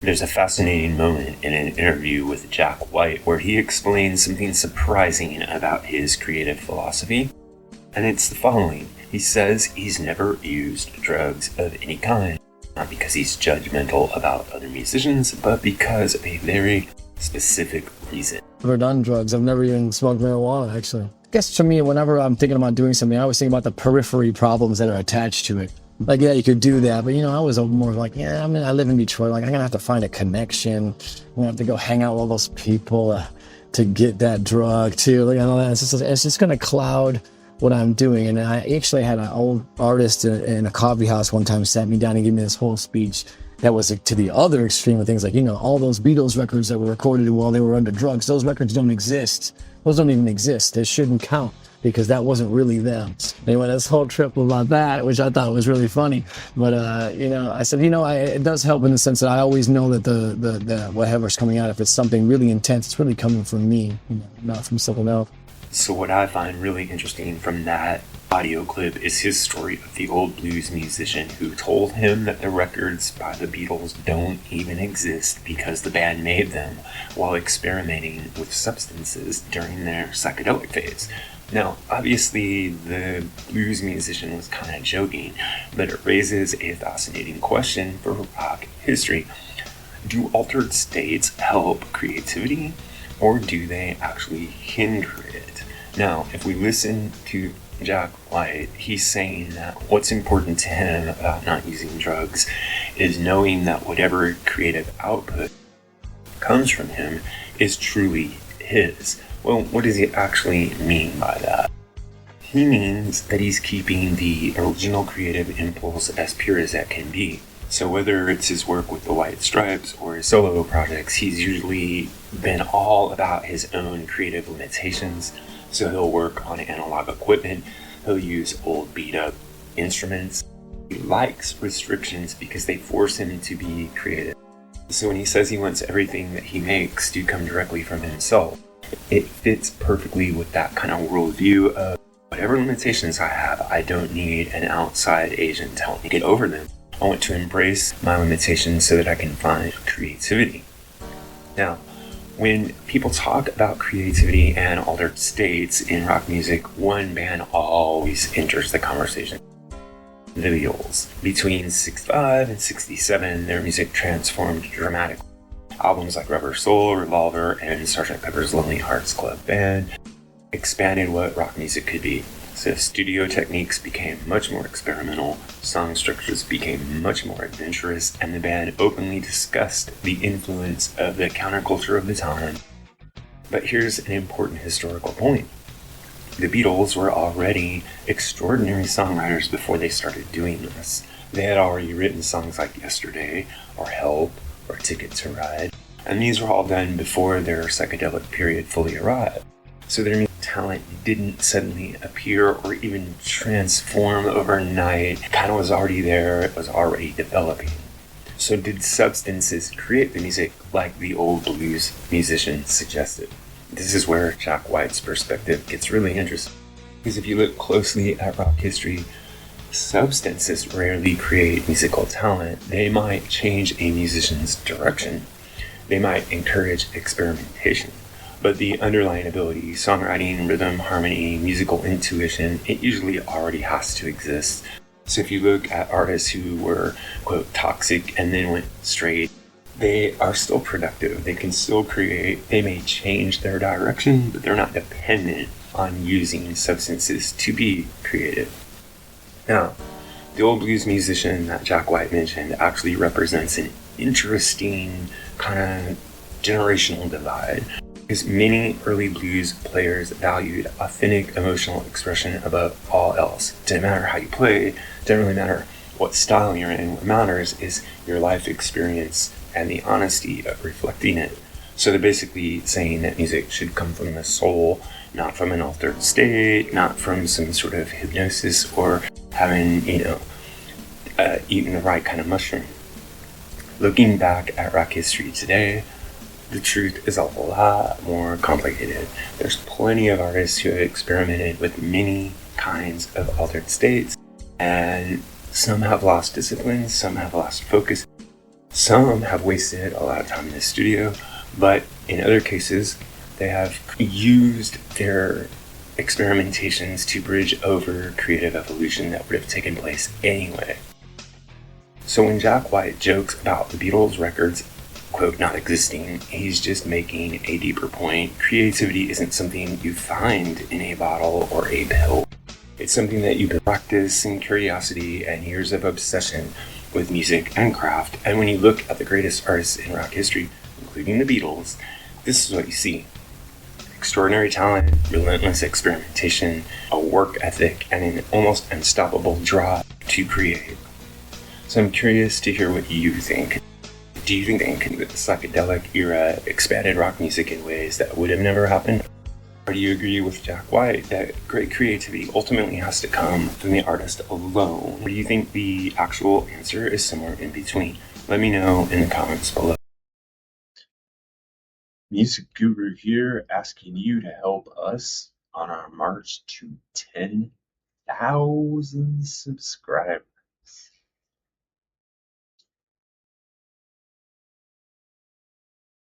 There's a fascinating moment in an interview with Jack White where he explains something surprising about his creative philosophy, and it's the following. He says he's never used drugs of any kind, not because he's judgmental about other musicians, but because of a very specific reason. I've never done drugs. I've never even smoked marijuana, actually. I guess to me, whenever I'm thinking about doing something, I always think about the periphery problems that are attached to it. Like, yeah, you could do that, but, I was more like, I live in Detroit. Like, I'm going to have to find a connection. I'm going to have to go hang out with all those people to get that drug, too. Like, it's just going to cloud what I'm doing. And I actually had an old artist in a coffee house one time sat me down and gave me this whole speech that was to the other extreme of things. Like, all those Beatles records that were recorded while they were under drugs, those records don't exist. Those don't even exist. They shouldn't count, because that wasn't really them. They went this whole trip about that, which I thought was really funny. But, I said, it does help in the sense that I always know that the whatever's coming out, if it's something really intense, it's really coming from me, not from someone else. So what I find really interesting from that audio clip is his story of the old blues musician who told him that the records by the Beatles don't even exist because the band made them while experimenting with substances during their psychedelic phase. Now, obviously, the blues musician was kind of joking, but it raises a fascinating question for rock history. Do altered states help creativity, or do they actually hinder it? Now, if we listen to Jack White, he's saying that what's important to him about not using drugs is knowing that whatever creative output comes from him is truly his. Well, what does he actually mean by that? He means that he's keeping the original creative impulse as pure as that can be. So whether it's his work with the White Stripes or his solo projects, he's usually been all about his own creative limitations. So he'll work on analog equipment, he'll use old beat-up instruments. He likes restrictions because they force him to be creative. So when he says he wants everything that he makes to come directly from himself, it fits perfectly with that kind of worldview of whatever limitations I have, I don't need an outside agent to help me get over them. I want to embrace my limitations so that I can find creativity. Now, when people talk about creativity and altered states in rock music, one band always enters the conversation. The Beatles. Between 65 and 67, their music transformed dramatically. Albums like Rubber Soul, Revolver, and Sgt. Pepper's Lonely Hearts Club Band expanded what rock music could be. So studio techniques became much more experimental, song structures became much more adventurous, and the band openly discussed the influence of the counterculture of the time. But here's an important historical point. The Beatles were already extraordinary songwriters before they started doing this. They had already written songs like Yesterday, or Help, or Ticket to Ride, and these were all done before their psychedelic period fully arrived. So their talent didn't suddenly appear or even transform overnight. It kind of was already there, it was already developing. So did substances create the music like the old blues musicians suggested? This is where Jack White's perspective gets really interesting. Because if you look closely at rock history, substances rarely create musical talent. They might change a musician's direction. They might encourage experimentation. But the underlying ability, songwriting, rhythm, harmony, musical intuition, it usually already has to exist. So if you look at artists who were, quote, toxic and then went straight, they are still productive. They can still create. They may change their direction, but they're not dependent on using substances to be creative. Now, the old blues musician that Jack White mentioned actually represents an interesting kind of generational divide. Because many early blues players valued authentic emotional expression above all else. It didn't matter how you played, it didn't really matter what style you're in. What matters is your life experience and the honesty of reflecting it. So they're basically saying that music should come from the soul, not from an altered state, not from some sort of hypnosis or having, eaten the right kind of mushroom. Looking back at rock history today, the truth is a lot more complicated. There's plenty of artists who have experimented with many kinds of altered states, and some have lost discipline, some have lost focus, Some have wasted a lot of time in the studio, but in other cases, they have used their experimentations to bridge over creative evolution that would have taken place anyway. So when Jack White jokes about the Beatles records, quote, not existing, he's just making a deeper point. Creativity isn't something you find in a bottle or a pill. It's something that you practice and curiosity and years of obsession with music and craft. And when you look at the greatest artists in rock history, including the Beatles, this is what you see. Extraordinary talent, relentless experimentation, a work ethic, and an almost unstoppable drive to create. So I'm curious to hear what you think. Do you think the psychedelic era expanded rock music in ways that would have never happened? Or do you agree with Jack White that great creativity ultimately has to come from the artist alone? Or do you think the actual answer is somewhere in between? Let me know in the comments below. Music Guru here, asking you to help us on our march to 10,000 subscribers.